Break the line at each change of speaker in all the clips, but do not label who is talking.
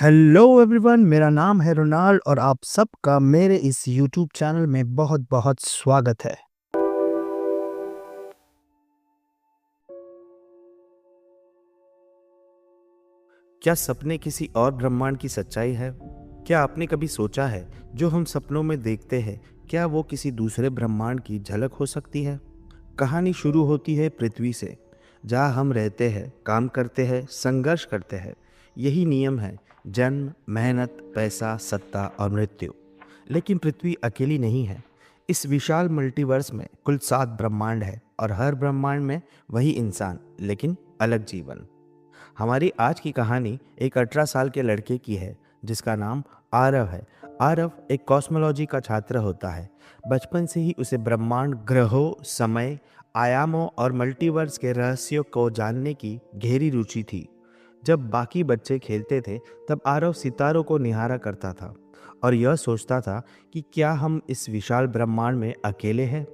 Hello everyone, मेरा नाम है रोनाल्ड और आप सबका मेरे इस यूट्यूब चैनल में बहुत बहुत स्वागत है।
क्या सपने किसी और ब्रह्मांड की सच्चाई है? क्या आपने कभी सोचा है जो हम सपनों में देखते हैं, क्या वो किसी दूसरे ब्रह्मांड की झलक हो सकती है? कहानी शुरू होती है पृथ्वी से, जहाँ हम रहते हैं, काम करते हैं, संघर्ष करते हैं। यही नियम है, जन्म, मेहनत, पैसा, सत्ता और मृत्यु। लेकिन पृथ्वी अकेली नहीं है। इस विशाल मल्टीवर्स में कुल 7 ब्रह्मांड है और हर ब्रह्मांड में वही इंसान, लेकिन अलग जीवन। हमारी आज की कहानी एक 18 साल के लड़के की है जिसका नाम आरव है। आरव एक कॉस्मोलॉजी का छात्र होता है। बचपन से ही उसे ब्रह्मांड, ग्रहों, समय, आयामों और मल्टीवर्स के रहस्यों को जानने की गहरी रुचि थी। जब बाकी बच्चे खेलते थे तब आरव सितारों को निहारा करता था और यह सोचता था कि क्या हम इस विशाल ब्रह्मांड में अकेले हैं।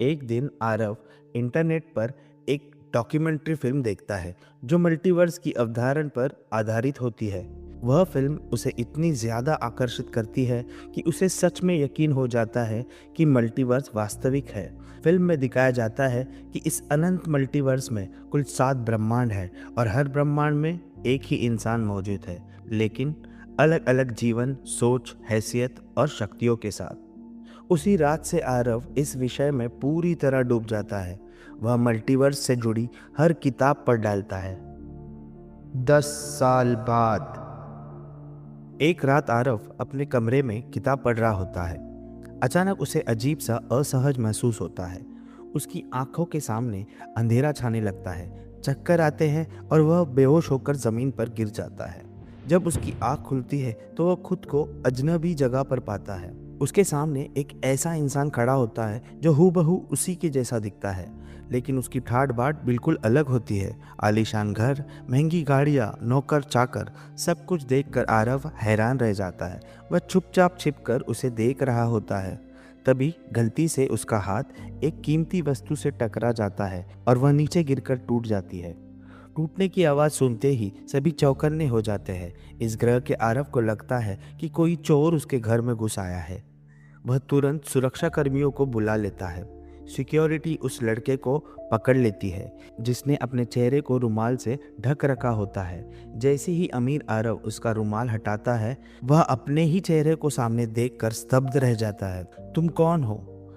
एक दिन आरव इंटरनेट पर एक डॉक्यूमेंट्री फिल्म देखता है जो मल्टीवर्स की अवधारणा पर आधारित होती है। वह फिल्म उसे इतनी ज़्यादा आकर्षित करती है कि उसे सच में यकीन हो जाता है कि मल्टीवर्स वास्तविक है। फिल्म में दिखाया जाता है कि इस अनंत मल्टीवर्स में कुल 7 ब्रह्मांड है और हर ब्रह्मांड में एक ही इंसान मौजूद है, लेकिन अलग अलग जीवन, सोच, हैसियत और शक्तियों के साथ। उसी रात से आरव इस विषय में पूरी तरह डूब जाता है। वह मल्टीवर्स से जुड़ी हर किताब पढ़ डालता है।
10 साल बाद
एक रात आरव अपने कमरे में किताब पढ़ रहा होता है। अचानक उसे अजीब सा असहज महसूस होता है। उसकी आंखों के सामने अंधेरा छाने लगता है, चक्कर आते हैं और वह बेहोश होकर जमीन पर गिर जाता है। जब उसकी आंख खुलती है तो वह खुद को अजनबी जगह पर पाता है। उसके सामने एक ऐसा इंसान खड़ा होता है जो हूबहू उसी के जैसा दिखता है, लेकिन उसकी ठाट बाट बिल्कुल अलग होती है। आलीशान घर, महंगी गाड़ियाँ, नौकर चाकर, सब कुछ देखकर आरव हैरान रह जाता है। वह चुपचाप छिपकर उसे देख रहा होता है। तभी गलती से उसका हाथ एक कीमती वस्तु से टकरा जाता है और वह नीचे गिरकर टूट जाती है। टूटने की आवाज़ सुनते ही सभी चौकन्ने हो जाते हैं। इस ग्रह के आरव को लगता है कि कोई चोर उसके घर में घुस आया है। वह तुरंत सुरक्षा कर्मियों को बुला लेता है। सिक्योरिटी उस लड़के को पकड़ लेती है जिसने अपने चेहरे को रुमाल से ढक रखा होता है। जैसे ही अमीर आरव उसका रुमाल हटाता है, वह अपने ही चेहरे को सामने देखकर स्तब्ध रह जाता है। तुम कौन हो?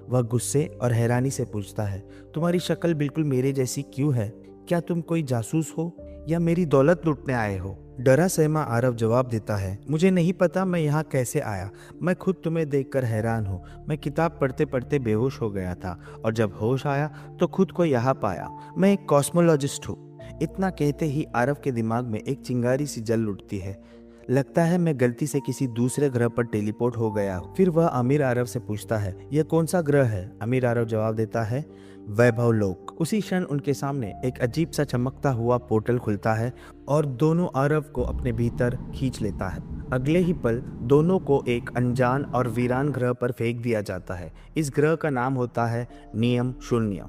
वह गुस्से और हैरानी से पूछता है। तुम्हारी शक्ल बिल्कुल मेरे जैसी क्यों है? क्या तुम कोई जासूस हो या मेरी दौलत लूटने आए हो? डरा सहमा आरव जवाब देता है, मुझे नहीं पता मैं यहाँ कैसे आया। मैं खुद तुम्हें देखकर हैरान हूँ। मैं किताब पढ़ते पढ़ते बेहोश हो गया था और जब होश आया तो खुद को यहाँ पाया। मैं एक कॉस्मोलॉजिस्ट हूँ। इतना कहते ही आरव के दिमाग में एक चिंगारी सी जल उठती है। लगता है मैं गलती से किसी दूसरे ग्रह पर टेलीपोर्ट हो गया हूँ। फिर वह अमीर आरव से पूछता है, यह कौन सा ग्रह है? अमीर आरव जवाब देता है, वैभव लोक। उसी क्षण उनके सामने एक अजीब सा चमकता हुआ पोर्टल खुलता है और दोनों आरव को अपने भीतर खींच लेता है। अगले ही पल दोनों को एक अनजान और वीरान ग्रह पर फेंक दिया जाता है। इस ग्रह का नाम होता है नियम शून्य।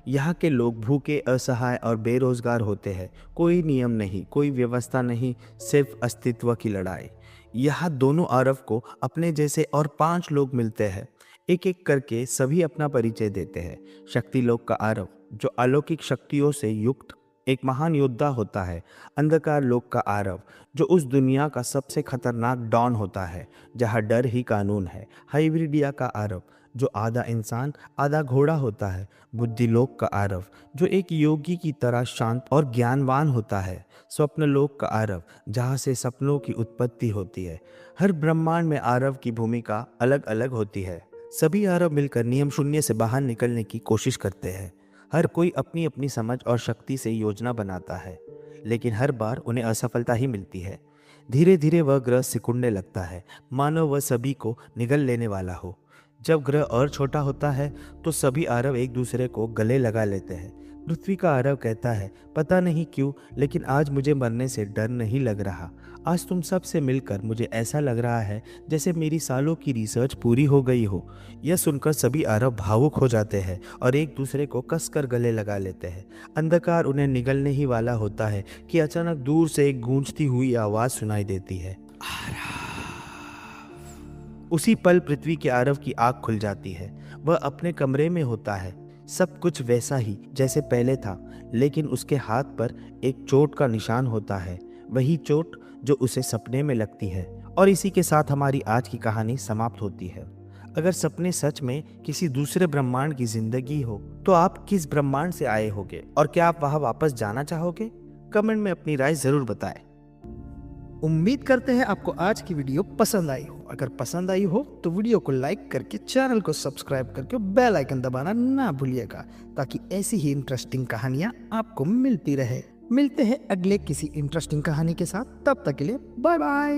यहाँ के लोग भूखे, असहाय और बेरोजगार होते हैं। कोई नियम नहीं, कोई व्यवस्था नहीं, सिर्फ अस्तित्व की लड़ाई। यहाँ दोनों आरव को अपने जैसे और 5 लोग मिलते हैं। एक एक करके सभी अपना परिचय देते हैं। शक्ति लोक का आरव जो अलौकिक शक्तियों से युक्त एक महान योद्धा होता है। अंधकार लोक का आरव जो उस दुनिया का सबसे खतरनाक डॉन होता है जहाँ डर ही कानून है। हाइब्रिडिया का आरव जो आधा इंसान आधा घोड़ा होता है। बुद्धिलोक का आरव जो एक योगी की तरह शांत और ज्ञानवान होता है। स्वप्नलोक का आरव जहाँ से सपनों की उत्पत्ति होती है। हर ब्रह्मांड में आरव की भूमिका अलग अलग होती है। सभी आरव मिलकर नियम शून्य से बाहर निकलने की कोशिश करते हैं। हर कोई अपनी अपनी समझ और शक्ति से योजना बनाता है, लेकिन हर बार उन्हें असफलता ही मिलती है। धीरे धीरे वह ग्रह सिकुड़ने लगता है, मानो वह सभी को निगल लेने वाला हो। जब ग्रह और छोटा होता है तो सभी आरव एक दूसरे को गले लगा लेते हैं। पृथ्वी का आरव कहता है, पता नहीं क्यों लेकिन आज मुझे मरने से डर नहीं लग रहा। आज तुम सब से मिलकर मुझे ऐसा लग रहा है जैसे मेरी सालों की रिसर्च पूरी हो गई हो। यह सुनकर सभी आरव भावुक हो जाते हैं और एक दूसरे को कसकर गले लगा लेते हैं। अंधकार उन्हें निगलने ही वाला होता है कि अचानक दूर से एक गूंजती हुई आवाज सुनाई देती है, उसी पल पृथ्वी के आरव की आंख खुल जाती है। वह अपने कमरे में होता है, सब कुछ वैसा ही जैसे पहले था, लेकिन उसके हाथ पर एक चोट का निशान होता है, वही चोट जो उसे सपने में लगती है। और इसी के साथ हमारी आज की कहानी समाप्त होती है। अगर सपने सच में किसी दूसरे ब्रह्मांड की जिंदगी हो तो आप किस ब्रह्मांड से आए होगे और क्या आप वहां वापस जाना चाहोगे? कमेंट में अपनी राय जरूर बताएं।
उम्मीद करते हैं आपको आज की वीडियो पसंद आई हो। अगर पसंद आई हो तो वीडियो को लाइक करके चैनल को सब्सक्राइब करके बेल आइकन दबाना ना भूलिएगा, ताकि ऐसी ही इंटरेस्टिंग कहानियां आपको मिलती रहे। मिलते हैं अगले किसी इंटरेस्टिंग कहानी के साथ, तब तक के लिए बाय बाय।